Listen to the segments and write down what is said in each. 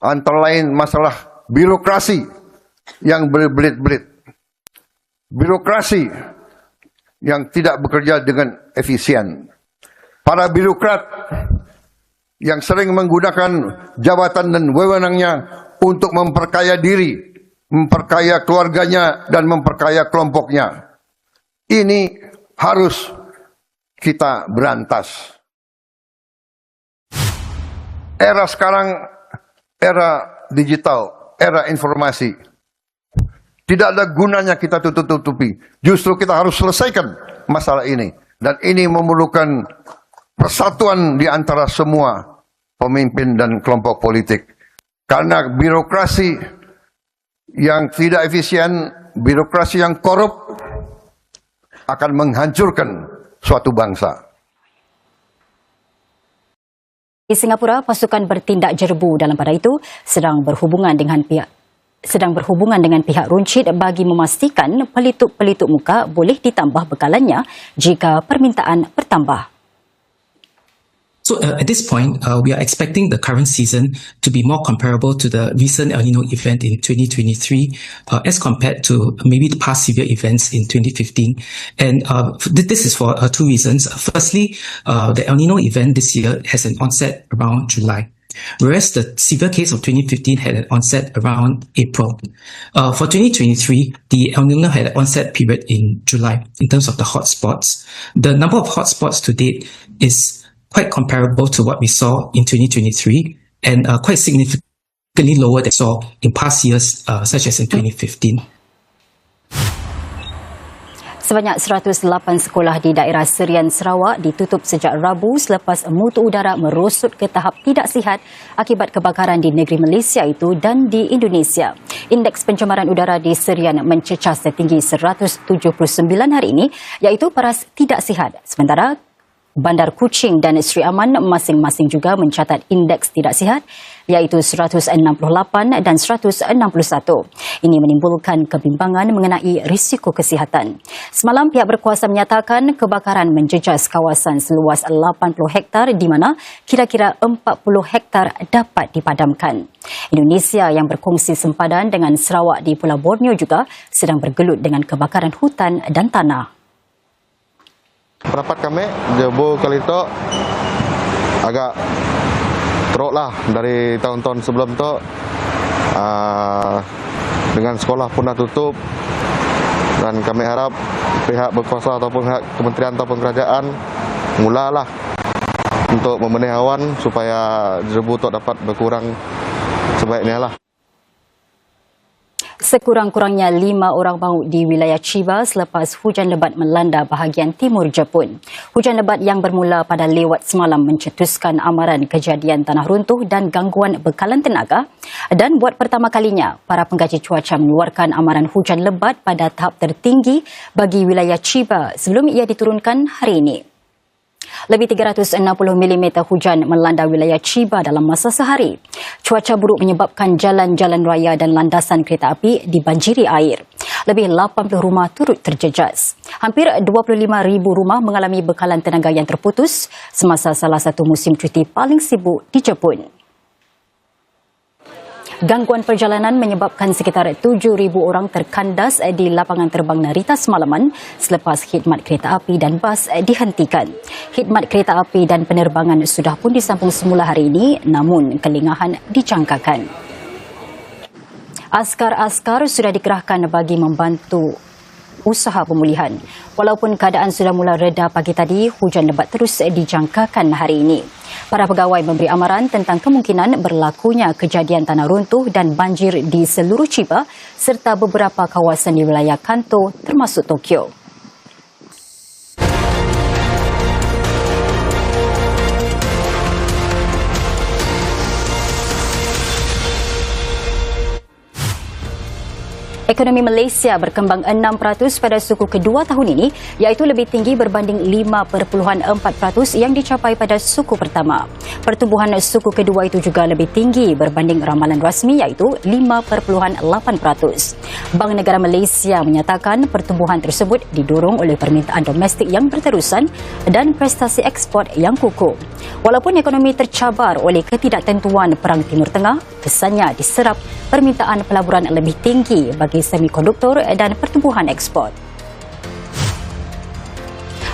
Antara lain masalah birokrasi yang berbelit-belit. Birokrasi yang tidak bekerja dengan efisien. Para birokrat yang sering menggunakan jabatan dan wewenangnya untuk memperkaya diri, memperkaya keluarganya, dan memperkaya kelompoknya. Ini harus kita berantas. Era sekarang, era digital, era informasi. Tidak ada gunanya kita tutup-tutupi. Justru kita harus selesaikan masalah ini. Dan ini memerlukan persatuan di antara semua pemimpin dan kelompok politik. Karena birokrasi yang tidak efisien, birokrasi yang korup akan menghancurkan suatu bangsa. Di Singapura, pasukan bertindak jerbu dalam pada itu sedang berhubungan dengan pihak runcit bagi memastikan pelitup-pelitup muka boleh ditambah bekalannya jika permintaan bertambah. So at this point, we are expecting the current season to be more comparable to the recent El Nino event in 2023 as compared to maybe the past severe events in 2015. And this is for two reasons. Firstly, the El Nino event this year has an onset around July, whereas the severe case of 2015 had an onset around April. For 2023, the El Nino had an onset period in July in terms of the hotspots. The number of hotspots to date is quite comparable to what we saw in 2023 and quite significantly lower than we saw in past years, such as in 2015. Sebanyak 108 sekolah di daerah Serian Sarawak ditutup sejak Rabu selepas mutu udara merosot ke tahap tidak sihat akibat kebakaran di negeri Malaysia itu dan di Indonesia. Indeks pencemaran udara di Serian mencecah setinggi 179 hari ini, iaitu paras tidak sihat. Sementara Bandar Kuching dan Sri Aman masing-masing juga mencatat indeks tidak sihat, iaitu 168 dan 161. Ini menimbulkan kebimbangan mengenai risiko kesihatan. Semalam pihak berkuasa menyatakan kebakaran menjejas kawasan seluas 80 hektar di mana kira-kira 40 hektar dapat dipadamkan. Indonesia yang berkongsi sempadan dengan Sarawak di Pulau Borneo juga sedang bergelut dengan kebakaran hutan dan tanah. Pendapat kami, jebu kali itu agak teruk lah dari tahun-tahun sebelum itu. Dengan sekolah pun dah tutup dan kami harap pihak berkuasa ataupun pihak kementerian ataupun kerajaan mulalah untuk membenahi awan supaya jebu itu dapat berkurang sebaiknya lah. Sekurang-kurangnya 5 orang maut di wilayah Chiba selepas hujan lebat melanda bahagian timur Jepun. Hujan lebat yang bermula pada lewat semalam mencetuskan amaran kejadian tanah runtuh dan gangguan bekalan tenaga, dan buat pertama kalinya para pengkaji cuaca mengeluarkan amaran hujan lebat pada tahap tertinggi bagi wilayah Chiba sebelum ia diturunkan hari ini. Lebih 360 mm hujan melanda wilayah Chiba dalam masa sehari. Cuaca buruk menyebabkan jalan-jalan raya dan landasan kereta api dibanjiri air. Lebih 80 rumah turut terjejas. Hampir 25,000 rumah mengalami bekalan tenaga yang terputus semasa salah satu musim cuti paling sibuk di Jepun. Gangguan perjalanan menyebabkan sekitar 7,000 orang terkandas di lapangan terbang Narita semalaman selepas khidmat kereta api dan bas dihentikan. Khidmat kereta api dan penerbangan sudah pun disambung semula hari ini, namun kelingahan dijangkakan. Askar-askar sudah dikerahkan bagi membantu usaha pemulihan. Walaupun keadaan sudah mula reda pagi tadi, hujan lebat terus dijangkakan hari ini. Para pegawai memberi amaran tentang kemungkinan berlakunya kejadian tanah runtuh dan banjir di seluruh Chiba serta beberapa kawasan di wilayah Kanto termasuk Tokyo. Ekonomi Malaysia berkembang 6% pada suku kedua tahun ini, iaitu lebih tinggi berbanding 5.4% yang dicapai pada suku pertama. Pertumbuhan suku kedua itu juga lebih tinggi berbanding ramalan rasmi, iaitu 5.8%. Bank Negara Malaysia menyatakan pertumbuhan tersebut didorong oleh permintaan domestik yang berterusan dan prestasi ekspor yang kukuh. Walaupun ekonomi tercabar oleh ketidaktentuan Perang Timur Tengah, kesannya diserap permintaan pelaburan lebih tinggi bagi semikonduktor dan pertumbuhan ekspor.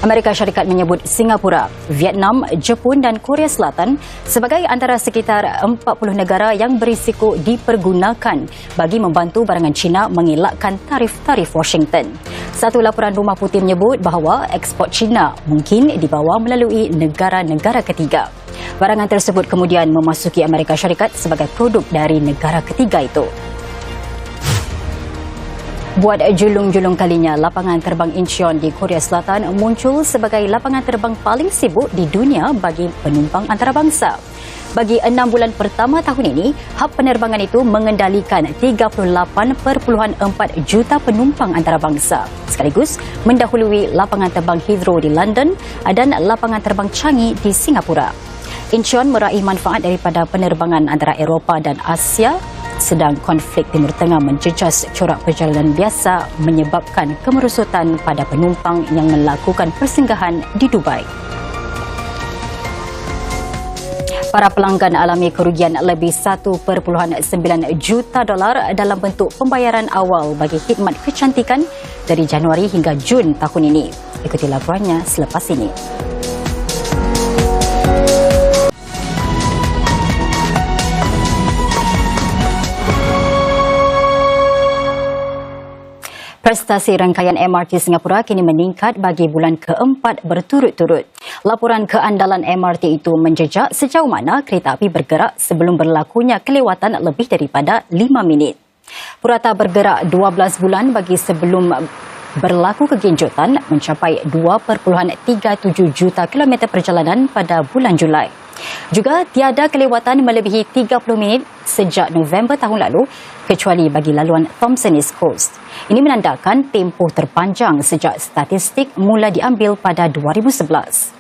Amerika Syarikat menyebut Singapura, Vietnam, Jepun dan Korea Selatan sebagai antara sekitar 40 negara yang berisiko dipergunakan bagi membantu barangan China mengelakkan tarif-tarif Washington. Satu laporan Rumah Putih menyebut bahawa ekspor China mungkin dibawa melalui negara-negara ketiga. Barangan tersebut kemudian memasuki Amerika Syarikat sebagai produk dari negara ketiga itu. Buat julung-julung kalinya, lapangan terbang Incheon di Korea Selatan muncul sebagai lapangan terbang paling sibuk di dunia bagi penumpang antarabangsa. Bagi 6 bulan pertama tahun ini, hub penerbangan itu mengendalikan 38.4 juta penumpang antarabangsa, sekaligus mendahului lapangan terbang Heathrow di London dan lapangan terbang Changi di Singapura. Incheon meraih manfaat daripada penerbangan antara Eropah dan Asia, sedang konflik Timur Tengah menjejas corak perjalanan biasa menyebabkan kemerosotan pada penumpang yang melakukan persinggahan di Dubai. Para pelanggan alami kerugian lebih 1.9 juta dolar dalam bentuk pembayaran awal bagi khidmat kecantikan dari Januari hingga Jun tahun ini. Ikuti laporannya selepas ini. Prestasi rangkaian MRT Singapura kini meningkat bagi bulan keempat berturut-turut. Laporan keandalan MRT itu menjejak sejauh mana kereta api bergerak sebelum berlakunya kelewatan lebih daripada 5 minit. Purata bergerak 12 bulan bagi sebelum berlaku kegenjutan mencapai 2.37 juta kilometer perjalanan pada bulan Julai. Juga tiada kelewatan melebihi 30 minit sejak November tahun lalu, kecuali bagi laluan Thomson East Coast. Ini menandakan tempoh terpanjang sejak statistik mula diambil pada 2011.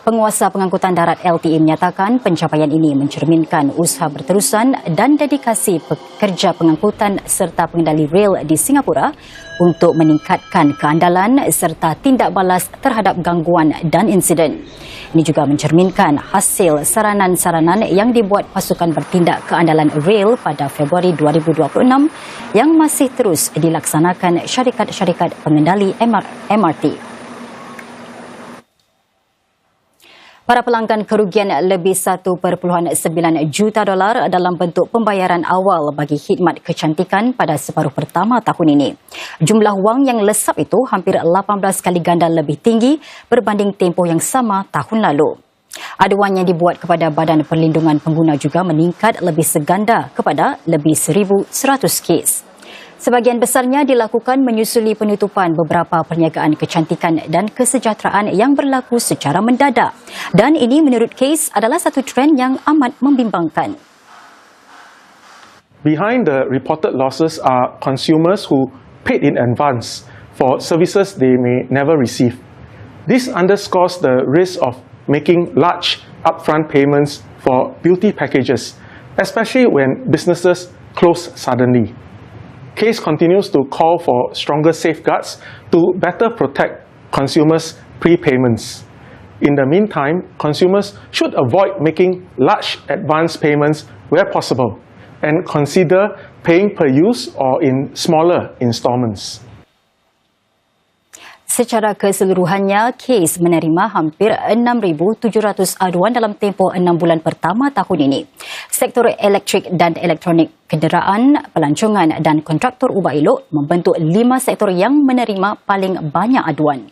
Penguasa Pengangkutan Darat LTA menyatakan pencapaian ini mencerminkan usaha berterusan dan dedikasi pekerja pengangkutan serta pengendali rel di Singapura untuk meningkatkan keandalan serta tindak balas terhadap gangguan dan insiden. Ini juga mencerminkan hasil saranan-saranan yang dibuat pasukan bertindak keandalan rel pada Februari 2026 yang masih terus dilaksanakan syarikat-syarikat pengendali MRT. Para pelanggan kerugian lebih 1.9 juta dolar dalam bentuk pembayaran awal bagi khidmat kecantikan pada separuh pertama tahun ini. Jumlah wang yang lesap itu hampir 18 kali ganda lebih tinggi berbanding tempoh yang sama tahun lalu. Aduan yang dibuat kepada Badan Perlindungan Pengguna juga meningkat lebih seganda kepada lebih 1,100 kes. Sebahagian besarnya dilakukan menyusuli penutupan beberapa perniagaan kecantikan dan kesejahteraan yang berlaku secara mendadak. Dan ini menurut Case adalah satu trend yang amat membimbangkan. Behind the reported losses are consumers who paid in advance for services they may never receive. This underscores the risk of making large upfront payments for beauty packages, especially when businesses close suddenly. Case continues to call for stronger safeguards to better protect consumers' prepayments. In the meantime, consumers should avoid making large advance payments where possible and consider paying per use or in smaller installments. Secara keseluruhannya, Case menerima hampir 6,700 aduan dalam tempoh 6 bulan pertama tahun ini. Sektor elektrik dan elektronik, kenderaan, pelancongan dan kontraktor ubah elok membentuk 5 sektor yang menerima paling banyak aduan.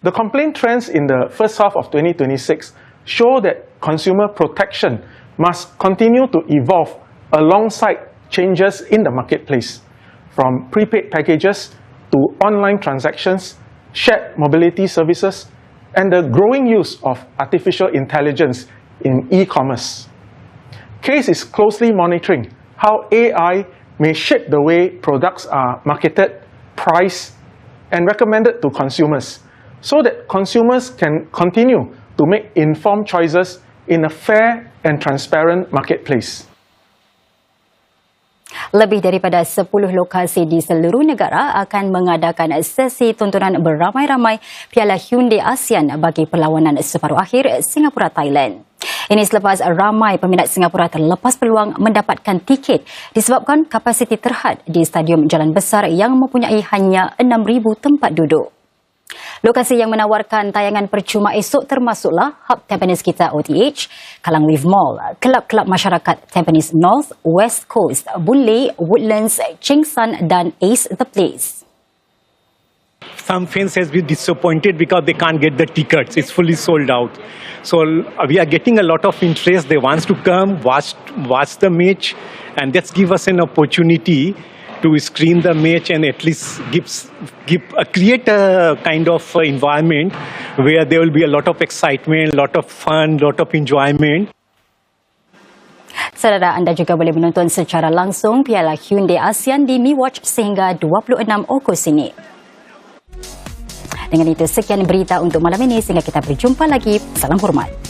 The complaint trends in the first half of 2026 show that consumer protection must continue to evolve alongside changes in the marketplace, from prepaid packages to online transactions, shared mobility services, and the growing use of artificial intelligence in e-commerce. Case is closely monitoring how AI may shape the way products are marketed, priced, and recommended to consumers, so that consumers can continue to make informed choices in a fair and transparent marketplace. Lebih daripada 10 lokasi di seluruh negara akan mengadakan sesi tontonan beramai-ramai Piala Hyundai ASEAN bagi perlawanan separuh akhir Singapura Thailand. Ini selepas ramai peminat Singapura terlepas peluang mendapatkan tiket disebabkan kapasiti terhad di Stadium Jalan Besar yang mempunyai hanya 6,000 tempat duduk. Lokasi yang menawarkan tayangan percuma esok termasuklah Hub Tampines Kita OTH, Kallang Wave Mall, kelab-kelab masyarakat Tampines North, West Coast, Boon Lay, Woodlands, Cheng San dan Ace The Place. Some fans has been disappointed because they can't get the tickets. It's fully sold out. So we are getting a lot of interest. They want to come, watch the match, and that's give us an opportunity to screen the match and at least create a kind of environment where there will be a lot of excitement, lot of fun, lot of enjoyment. Saudara, anda juga boleh menonton secara langsung Piala Hyundai ASEAN di MiWatch sehingga 26 Ogos ini. Dengan itu, sekian berita untuk malam ini. Sehingga kita berjumpa lagi. Salam hormat.